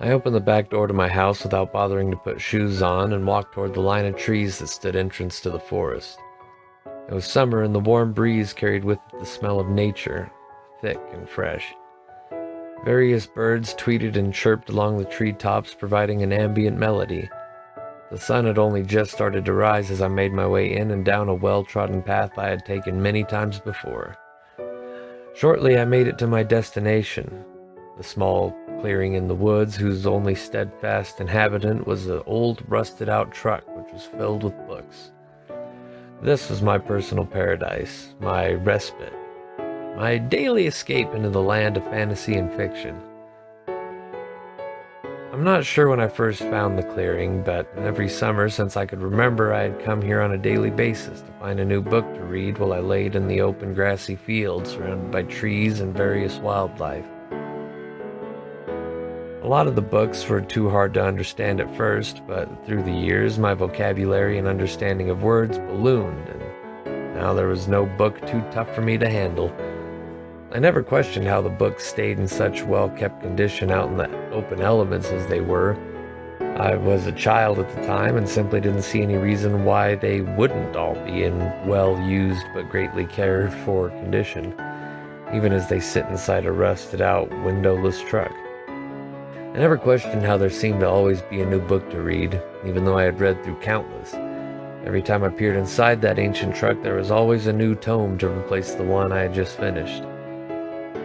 I opened the back door to my house without bothering to put shoes on and walked toward the line of trees that stood entrance to the forest. It was summer and the warm breeze carried with it the smell of nature, thick and fresh. Various birds tweeted and chirped along the treetops, providing an ambient melody. The sun had only just started to rise as I made my way in and down a well-trodden path I had taken many times before. Shortly I made it to my destination, the small clearing in the woods whose only steadfast inhabitant was an old rusted-out truck which was filled with books. This was my personal paradise, my respite, my daily escape into the land of fantasy and fiction. I'm not sure when I first found the clearing, but every summer since I could remember I had come here on a daily basis to find a new book to read while I laid in the open grassy field surrounded by trees and various wildlife. A lot of the books were too hard to understand at first, but through the years my vocabulary and understanding of words ballooned, and now there was no book too tough for me to handle. I never questioned how the books stayed in such well-kept condition out in the open elements as they were. I was a child at the time and simply didn't see any reason why they wouldn't all be in well-used but greatly cared-for condition, even as they sit inside a rusted-out, windowless truck. I never questioned how there seemed to always be a new book to read, even though I had read through countless. Every time I peered inside that ancient truck, there was always a new tome to replace the one I had just finished.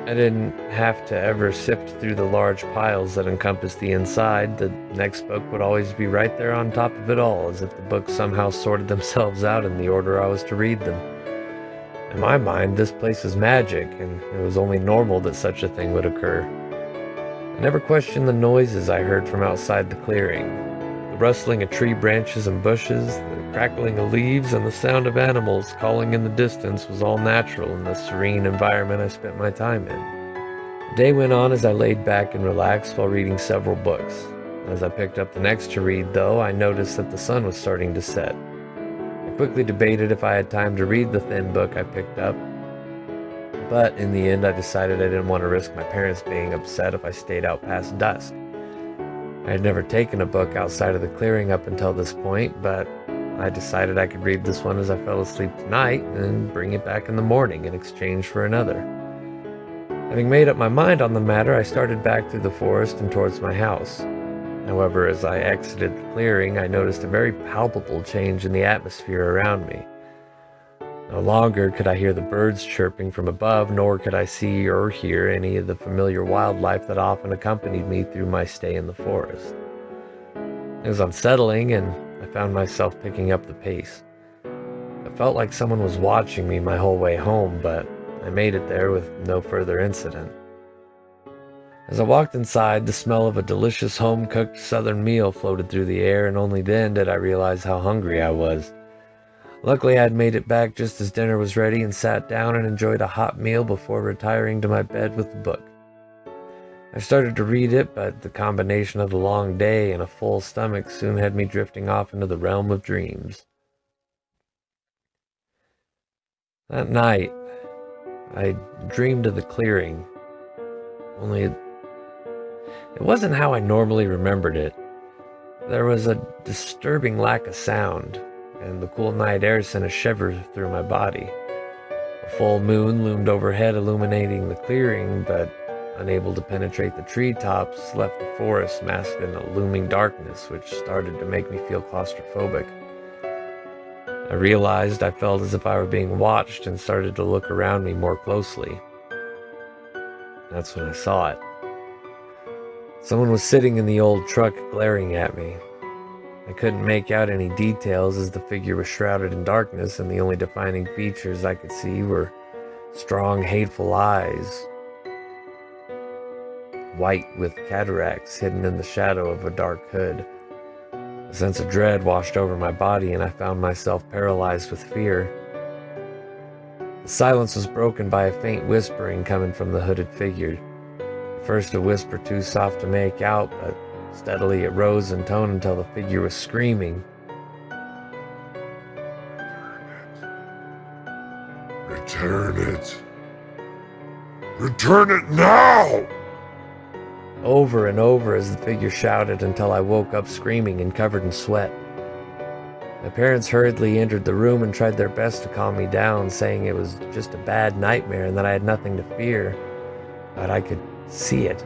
I didn't have to ever sift through the large piles that encompassed the inside. The next book would always be right there on top of it all, as if the books somehow sorted themselves out in the order I was to read them. In my mind, this place was magic, and it was only normal that such a thing would occur. I never questioned the noises I heard from outside the clearing. The rustling of tree branches and bushes, the crackling of leaves, and the sound of animals calling in the distance was all natural in the serene environment I spent my time in. The day went on as I laid back and relaxed while reading several books. As I picked up the next to read, though, I noticed that the sun was starting to set. I quickly debated if I had time to read the thin book I picked up, but in the end I decided I didn't want to risk my parents being upset if I stayed out past dusk. I had never taken a book outside of the clearing up until this point, but I decided I could read this one as I fell asleep tonight and bring it back in the morning in exchange for another. Having made up my mind on the matter, I started back through the forest and towards my house. However, as I exited the clearing, I noticed a very palpable change in the atmosphere around me. No longer could I hear the birds chirping from above, nor could I see or hear any of the familiar wildlife that often accompanied me through my stay in the forest. It was unsettling, and I found myself picking up the pace. It felt like someone was watching me my whole way home, but I made it there with no further incident. As I walked inside, the smell of a delicious home-cooked southern meal floated through the air, and only then did I realize how hungry I was. Luckily, I had made it back just as dinner was ready and sat down and enjoyed a hot meal before retiring to my bed with the book. I started to read it, but the combination of the long day and a full stomach soon had me drifting off into the realm of dreams. That night, I dreamed of the clearing, only it wasn't how I normally remembered it. There was a disturbing lack of sound, and the cool night air sent a shiver through my body. A full moon loomed overhead, illuminating the clearing, but unable to penetrate the treetops, left the forest masked in a looming darkness which started to make me feel claustrophobic. I realized I felt as if I were being watched and started to look around me more closely. That's when I saw it. Someone was sitting in the old truck glaring at me. I couldn't make out any details as the figure was shrouded in darkness, and the only defining features I could see were strong, hateful eyes, white with cataracts hidden in the shadow of a dark hood. A sense of dread washed over my body, and I found myself paralyzed with fear. The silence was broken by a faint whispering coming from the hooded figure. At first a whisper too soft to make out, but steadily it rose in tone until the figure was screaming. Return it. Return it now! over and over as the figure shouted until I woke up screaming and covered in sweat. My parents hurriedly entered the room and tried their best to calm me down, saying it was just a bad nightmare and that I had nothing to fear. But I could see it.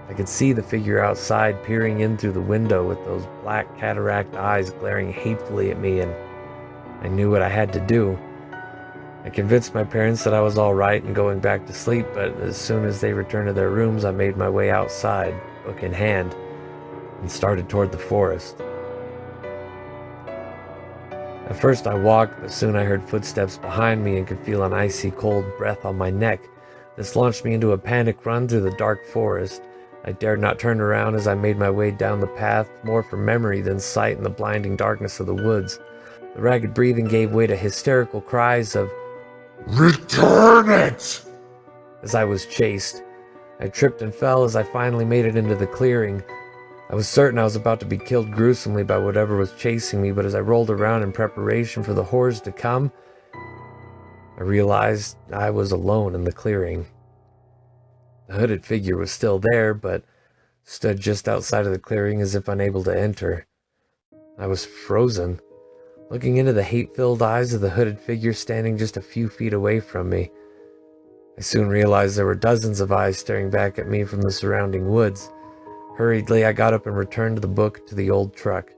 I could see the figure outside peering in through the window with those black cataract eyes glaring hatefully at me, and I knew what I had to do. I convinced my parents that I was all right and going back to sleep, but as soon as they returned to their rooms, I made my way outside, book in hand, and started toward the forest. At first I walked, but soon I heard footsteps behind me and could feel an icy cold breath on my neck. This launched me into a panic run through the dark forest. I dared not turn around as I made my way down the path, more from memory than sight in the blinding darkness of the woods. The ragged breathing gave way to hysterical cries of, "Return it!" as I was chased. I tripped and fell as I finally made it into the clearing. I was certain I was about to be killed gruesomely by whatever was chasing me, but as I rolled around in preparation for the horrors to come, I realized I was alone in the clearing. The hooded figure was still there, but stood just outside of the clearing as if unable to enter. I was frozen, looking into the hate-filled eyes of the hooded figure standing just a few feet away from me. I soon realized there were dozens of eyes staring back at me from the surrounding woods. Hurriedly, I got up and returned the book to the old truck.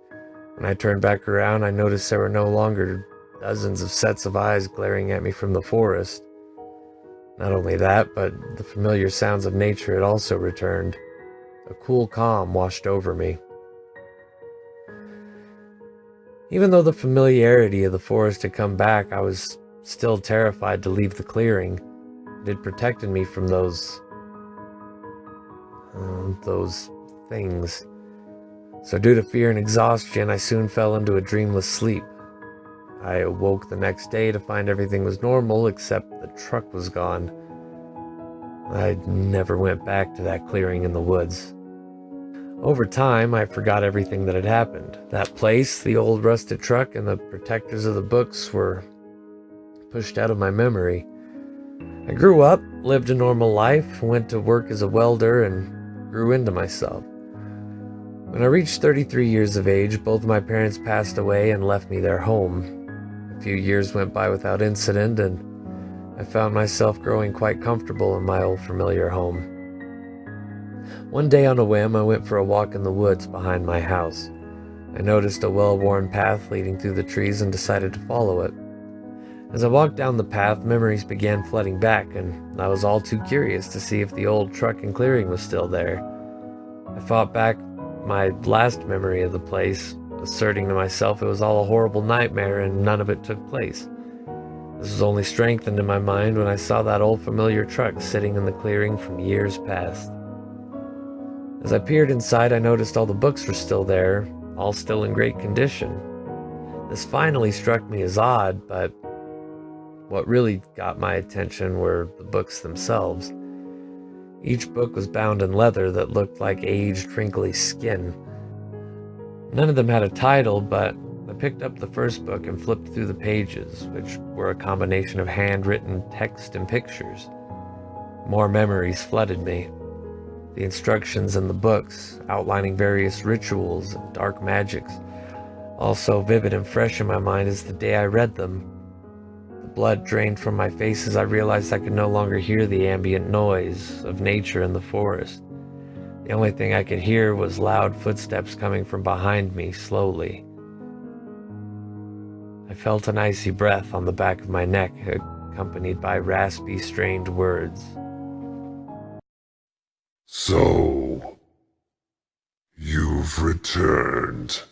When I turned back around, I noticed there were no longer dozens of sets of eyes glaring at me from the forest. Not only that, but the familiar sounds of nature had also returned. A cool calm washed over me. Even though the familiarity of the forest had come back, I was still terrified to leave the clearing. It had protected me from those things. So due to fear and exhaustion, I soon fell into a dreamless sleep. I awoke the next day to find everything was normal except the truck was gone. I never went back to that clearing in the woods. Over time, I forgot everything that had happened. That place, the old rusted truck, and the protectors of the books were pushed out of my memory. I grew up, lived a normal life, went to work as a welder, and grew into myself. When I reached 33 years of age, both my parents passed away and left me their home. A few years went by without incident, and I found myself growing quite comfortable in my old familiar home. One day on a whim, I went for a walk in the woods behind my house. I noticed a well-worn path leading through the trees and decided to follow it. As I walked down the path, memories began flooding back, and I was all too curious to see if the old truck and clearing was still there. I fought back my last memory of the place, asserting to myself it was all a horrible nightmare and none of it took place. This was only strengthened in my mind when I saw that old familiar truck sitting in the clearing from years past. As I peered inside, I noticed all the books were still there, all still in great condition. This finally struck me as odd, but what really got my attention were the books themselves. Each book was bound in leather that looked like aged, wrinkly skin. None of them had a title, but I picked up the first book and flipped through the pages, which were a combination of handwritten text and pictures. More memories flooded me. The instructions in the books, outlining various rituals and dark magics, all so vivid and fresh in my mind as the day I read them. The blood drained from my face as I realized I could no longer hear the ambient noise of nature in the forest. The only thing I could hear was loud footsteps coming from behind me slowly. I felt an icy breath on the back of my neck, accompanied by raspy, strained words. So, you've returned.